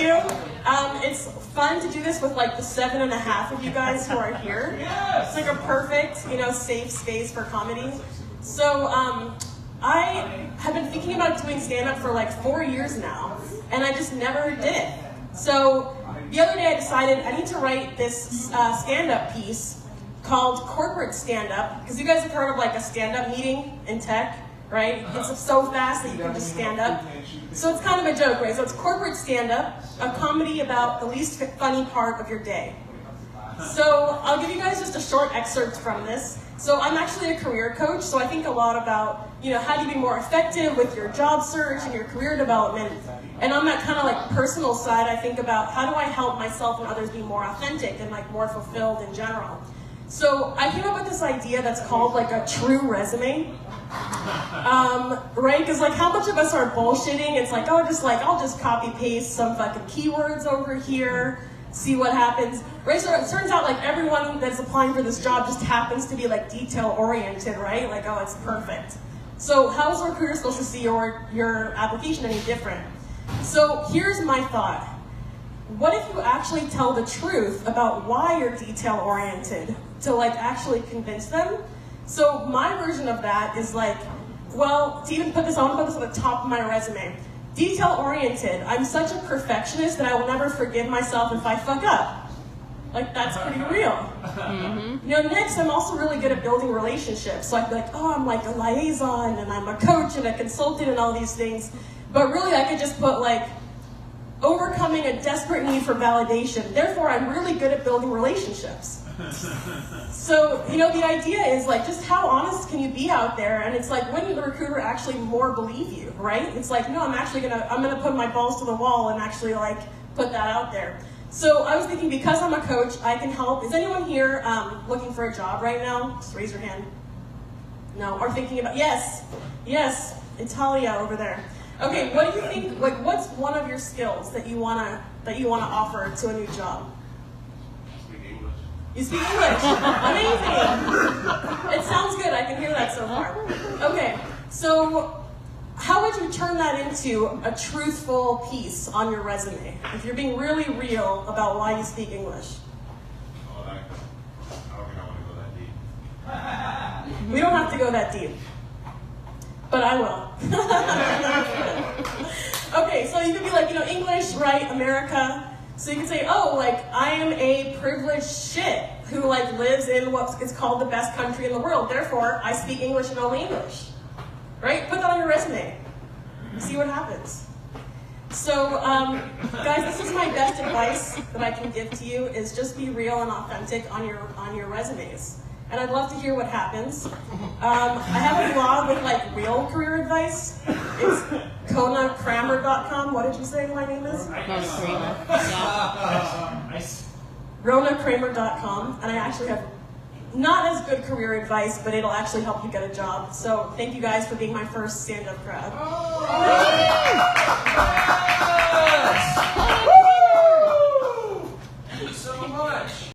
you. It's fun to do this with like the 7.5 of you guys who are here. It's like a perfect, safe space for comedy. So I have been thinking about doing stand-up for like 4 years now, and I just never did it. So the other day I decided I need to write this stand-up piece called Corporate Stand-Up, because you guys have heard of like a stand-up meeting in tech, right? It's so fast that you can just stand up. So it's kind of a joke, right? So it's Corporate Stand-Up, a comedy about the least funny part of your day. So I'll give you guys just a short excerpt from this. So I'm actually a career coach, so I think a lot about, how do you be more effective with your job search and your career development. And on that kind of like personal side, I think about how do I help myself and others be more authentic and like more fulfilled in general. So I came up with this idea that's called like a true resume. Right? Because like how much of us are bullshitting? It's like, I'll just copy paste some fucking keywords over here, see what happens. Right? So it turns out like everyone that's applying for this job just happens to be like detail oriented, right? Like, oh, it's perfect. So how is a recruiter supposed to see your application any different? So here's my thought. What if you actually tell the truth about why you're detail oriented to like actually convince them? So my version of that is like, well, to even put this, I want to put this at the top of my resume. Detail oriented. I'm such a perfectionist that I will never forgive myself if I fuck up. Like, that's pretty real. Mm-hmm. Next, I'm also really good at building relationships. So I'd be like, oh, I'm like a liaison, and I'm a coach and a consultant and all these things. But really, I could just put like, overcoming a desperate need for validation. Therefore, I'm really good at building relationships. So, the idea is like, just how honest can you be out there? And it's like, when did the recruiter actually more believe you, right? It's like, no, I'm gonna put my balls to the wall and actually like put that out there. So I was thinking, because I'm a coach, I can help. Is anyone here looking for a job right now? Just raise your hand. No, or thinking about, yes, Italia over there. Okay, what do you think, like, what's one of your skills that you wanna offer to a new job? Speak English. You speak English. Amazing. It sounds good. I can hear that so far. Okay, so how would you turn that into a truthful piece on your resume? If you're being really real about why you speak English. Oh, I don't think I want to go that deep. We don't have to go that deep. But I will. Okay, so you could be like, English, right, America. So you can say, oh, like, I am a privileged shit who, like, lives in what is called the best country in the world. Therefore, I speak English and only English. Right? Put that on your resume. See what happens. So, guys, this is my best advice that I can give to you, is just be real and authentic on your resumes. And I'd love to hear what happens. I have a blog with like real career advice. It's KonaKramer.com. What did you say my name is? Kona Kramer. Yeah. RonaKramer.com. And I actually have not as good career advice, but it'll actually help you get a job. So thank you guys for being my first stand-up crowd.